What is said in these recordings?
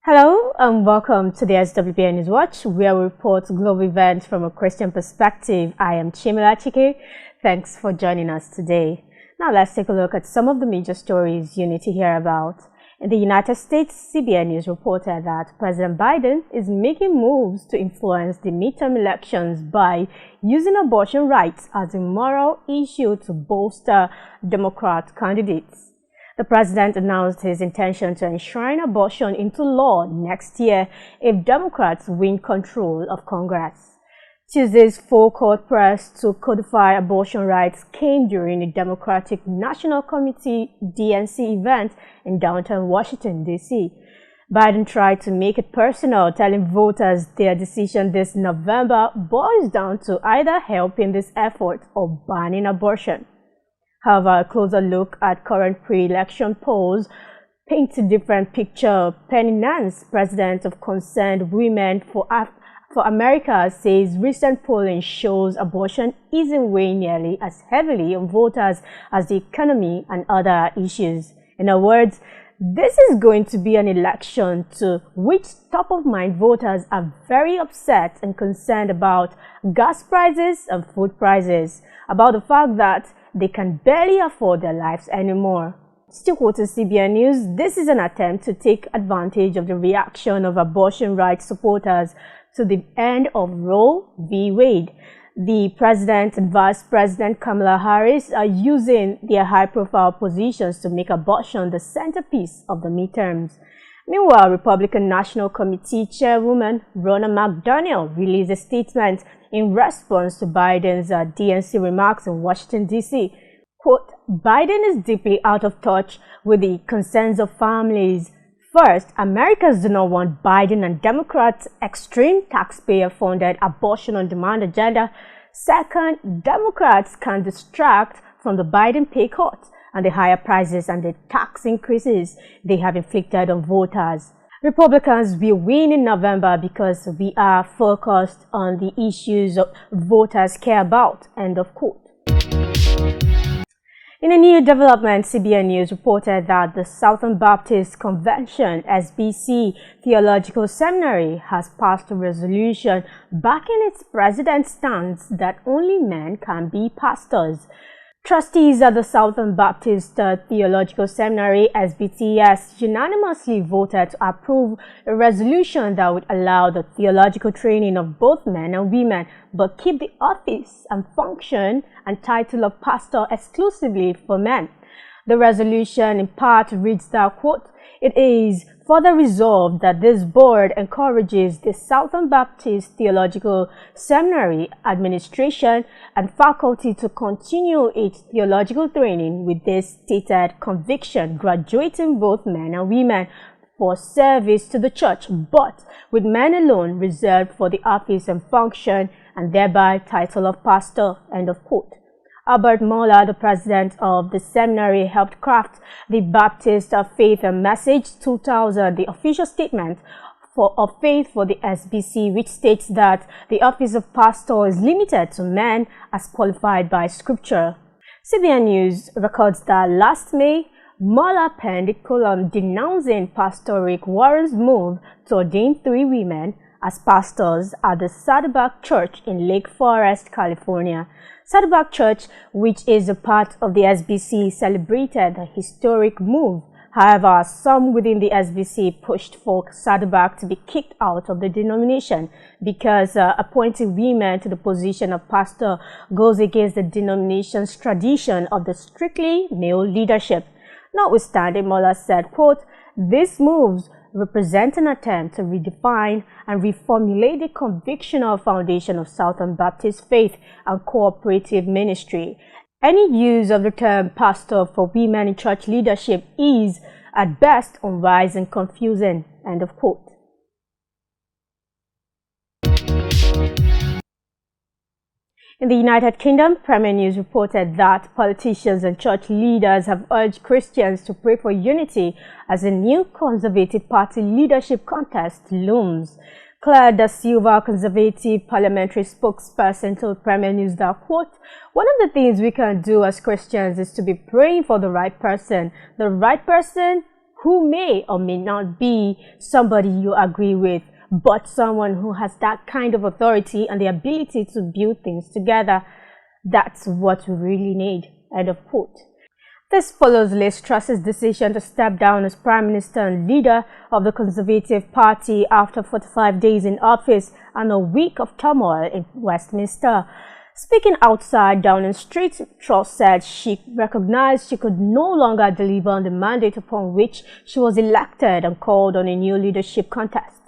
Hello and welcome to the SWBN News Watch, where we report global events from a Christian perspective. I am Chimila Chike. Thanks for joining us today. Now let's take a look at some of the major stories you need to hear about. In the United States, CBN News reported that President Biden is making moves to influence the midterm elections by using abortion rights as a moral issue to bolster Democrat candidates. The president announced his intention to enshrine abortion into law next year if Democrats win control of Congress. Tuesday's full court press to codify abortion rights came during the Democratic National Committee DNC event in downtown Washington, D.C. Biden tried to make it personal, telling voters their decision this November boils down to either helping this effort or banning abortion. However, a closer look at current pre-election polls paints a different picture. Penny Nance, president of Concerned Women for America, says recent polling shows abortion isn't weighing nearly as heavily on voters as the economy and other issues. In other words, this is going to be an election to which top-of-mind voters are very upset and concerned about gas prices and food prices, about the fact that they can barely afford their lives anymore. Still quoting CBN News, this is an attempt to take advantage of the reaction of abortion rights supporters to the end of Roe v. Wade. The president and vice president Kamala Harris are using their high-profile positions to make abortion the centerpiece of the midterms. Meanwhile, Republican National Committee Chairwoman Ronna McDaniel released a statement in response to Biden's DNC remarks in Washington, D.C. Quote, Biden is deeply out of touch with the concerns of families. First, Americans do not want Biden and Democrats' extreme taxpayer-funded abortion-on-demand agenda. Second, Democrats can distract from the Biden pay cuts and the higher prices and the tax increases they have inflicted on voters. Republicans will win in November because we are focused on the issues voters care about. End of quote. In a new development, CBN News reported that the Southern Baptist Convention SBC Theological Seminary has passed a resolution backing its president's stance that only men can be pastors. Trustees at the Southern Baptist Theological Seminary SBTS unanimously voted to approve a resolution that would allow the theological training of both men and women, but keep the office and function and title of pastor exclusively for men. The resolution in part reads that, quote, it is further resolved that this board encourages the Southern Baptist Theological Seminary administration and faculty to continue its theological training with this stated conviction, graduating both men and women for service to the church, but with men alone reserved for the office and function and thereby title of pastor. End of quote. Albert Moeller, the president of the seminary, helped craft the Baptist Faith and Message 2000, the official statement of faith for the SBC, which states that the office of pastor is limited to men as qualified by Scripture. CBN News records that last May, Moeller penned a column denouncing Pastor Rick Warren's move to ordain 3 women as pastors at the Saddleback Church in Lake Forest, California. Saddleback Church, which is a part of the SBC, celebrated the historic move. However, some within the SBC pushed for Saddleback to be kicked out of the denomination because appointing women to the position of pastor goes against the denomination's tradition of the strictly male leadership. Notwithstanding, Moeller said, quote, these moves represent an attempt to redefine and reformulate the convictional foundation of Southern Baptist faith and cooperative ministry. Any use of the term pastor for women in church leadership is, at best, unwise and confusing. End of quote. In the United Kingdom, Premier News reported that politicians and church leaders have urged Christians to pray for unity as a new Conservative Party leadership contest looms. Claire Da Silva, Conservative parliamentary spokesperson, told Premier News that, quote, one of the things we can do as Christians is to be praying for the right person who may or may not be somebody you agree with, but someone who has that kind of authority and the ability to build things together. That's what we really need." End of quote. This follows Liz Truss's decision to step down as Prime Minister and leader of the Conservative Party after 45 days in office and a week of turmoil in Westminster. Speaking outside Downing Street, Truss said she recognized she could no longer deliver on the mandate upon which she was elected and called on a new leadership contest.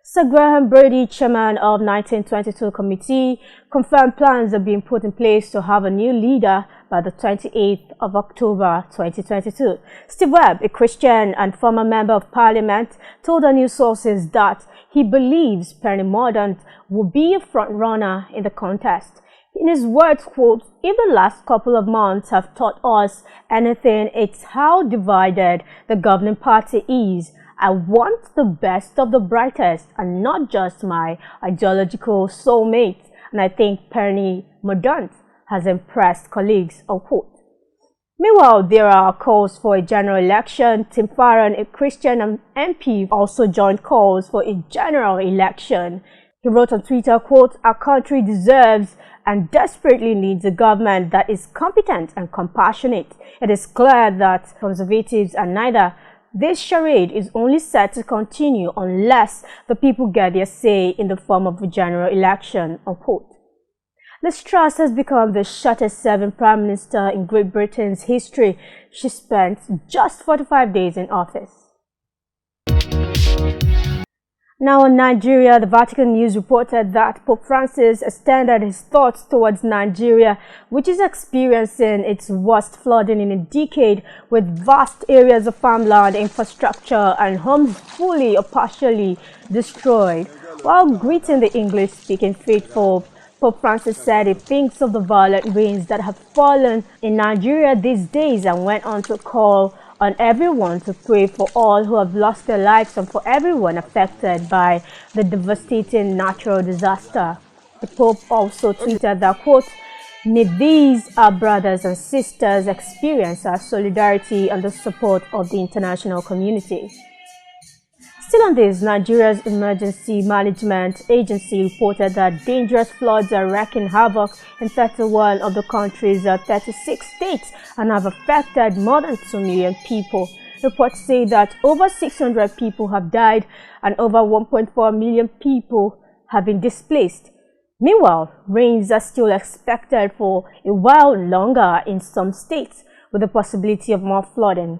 Sir Graham Brady, chairman of 1922 committee, confirmed plans are being put in place to have a new leader by the 28th of October 2022. Steve Webb, a Christian and former member of parliament, told our news sources that he believes Penny Mordaunt will be a front-runner in the contest. In his words, quote, "If the last couple of months have taught us anything, it's how divided the governing party is. I want the best of the brightest and not just my ideological soulmate. And I think Penny Mordaunt has impressed colleagues," unquote. Meanwhile, there are calls for a general election. Tim Farron, a Christian and MP, also joined calls for a general election. He wrote on Twitter, quote, "Our country deserves and desperately needs a government that is competent and compassionate. It is clear that Conservatives are neither. This charade is only set to continue unless the people get their say in the form of a general election," unquote. Liz Truss has become the shortest-serving Prime Minister in Great Britain's history. She spent just 45 days in office. Now in Nigeria, the Vatican News reported that Pope Francis extended his thoughts towards Nigeria, which is experiencing its worst flooding in a decade, with vast areas of farmland, infrastructure, and homes fully or partially destroyed. While greeting the English-speaking faithful, Pope Francis said he thinks of the violent rains that have fallen in Nigeria these days and went on to call on everyone to pray for all who have lost their lives and for everyone affected by the devastating natural disaster. The Pope also tweeted that, quote, "May these, our brothers and sisters, experience our solidarity and the support of the international community." Still on this, Nigeria's Emergency Management Agency reported that dangerous floods are wreaking havoc in 31 of the country's 36 states and have affected more than 2 million people. Reports say that over 600 people have died and over 1.4 million people have been displaced. Meanwhile, rains are still expected for a while longer in some states, with the possibility of more flooding.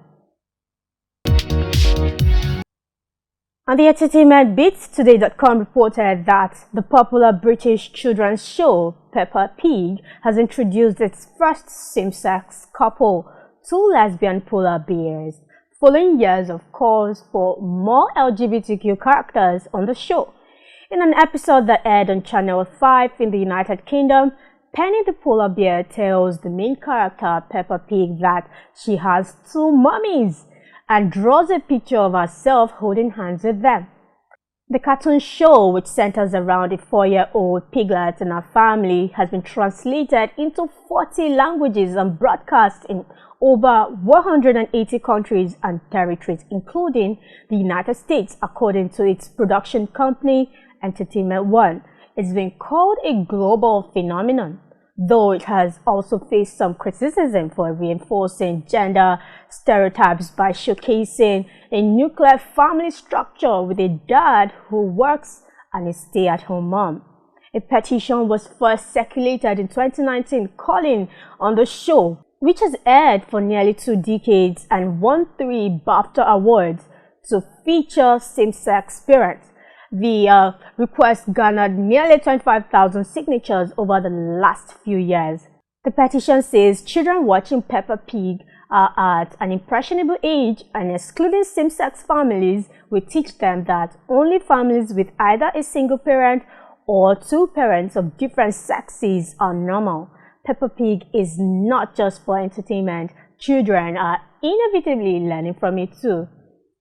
On the entertainment bit, Today.com reported that the popular British children's show Peppa Pig has introduced its first same-sex couple, two lesbian polar bears, following years of calls for more LGBTQ characters on the show. In an episode that aired on Channel 5 in the United Kingdom, Penny the polar bear tells the main character, Peppa Pig, that she has two mummies and draws a picture of herself holding hands with them. The cartoon show, which centers around a 4-year-old piglet and her family, has been translated into 40 languages and broadcast in over 180 countries and territories, including the United States, according to its production company, Entertainment One. It's been called a global phenomenon, though it has also faced some criticism for reinforcing gender stereotypes by showcasing a nuclear family structure with a dad who works and a stay-at-home mom. A petition was first circulated in 2019 calling on the show, which has aired for nearly 2 decades and won 3 BAFTA awards, to feature same-sex parents. The request garnered nearly 25,000 signatures over the last few years. The petition says children watching Peppa Pig are at an impressionable age, and excluding same-sex families will teach them that only families with either a single parent or 2 parents of different sexes are normal. Peppa Pig is not just for entertainment. Children are inevitably learning from it too.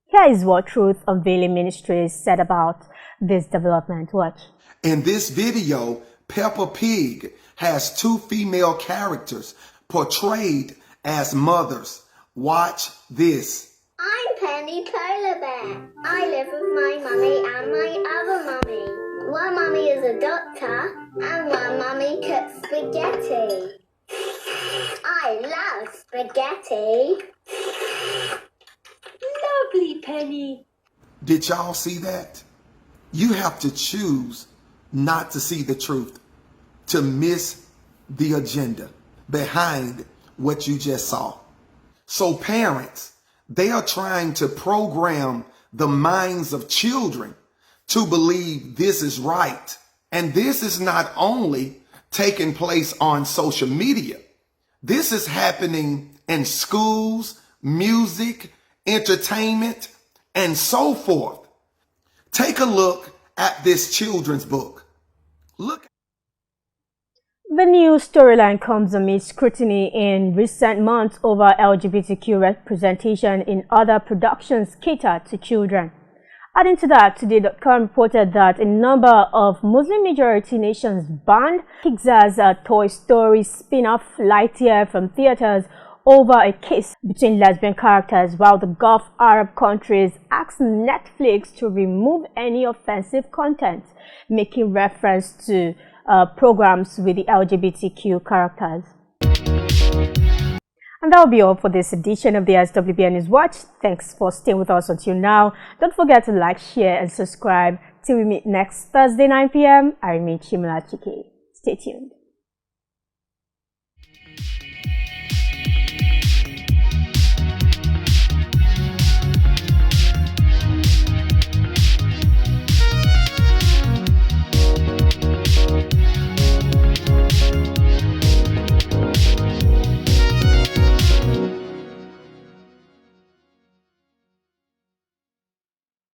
Here is what Truth Unveiling Ministries said about this development. Watch. In this video, Peppa Pig has 2 female characters portrayed as mothers. Watch this. I'm Peppa. Penny Polar Bear. I live with my mummy and my other mummy. One mummy is a doctor and one mummy cooks spaghetti. I love spaghetti. Lovely, Penny. Did y'all see that? You have to choose not to see the truth, to miss the agenda behind what you just saw. So parents, they are trying to program the minds of children to believe this is right. And this is not only taking place on social media. This is happening in schools, music, entertainment, and so forth. Take a look at this children's book. Look. The new storyline comes amid scrutiny in recent months over LGBTQ representation in other productions catered to children. Adding to that, Today.com reported that a number of Muslim-majority nations banned Pixar's Toy Story spin-off Lightyear from theaters over a case between lesbian characters, while the Gulf Arab countries asked Netflix to remove any offensive content making reference to programs with the LGBTQ characters. And that will be all for this edition of the SWBN News Watch. Thanks for staying with us until now. Don't forget to like, share, and subscribe. Till we meet next Thursday, 9 p.m. I remain Chimela Chike. Stay tuned.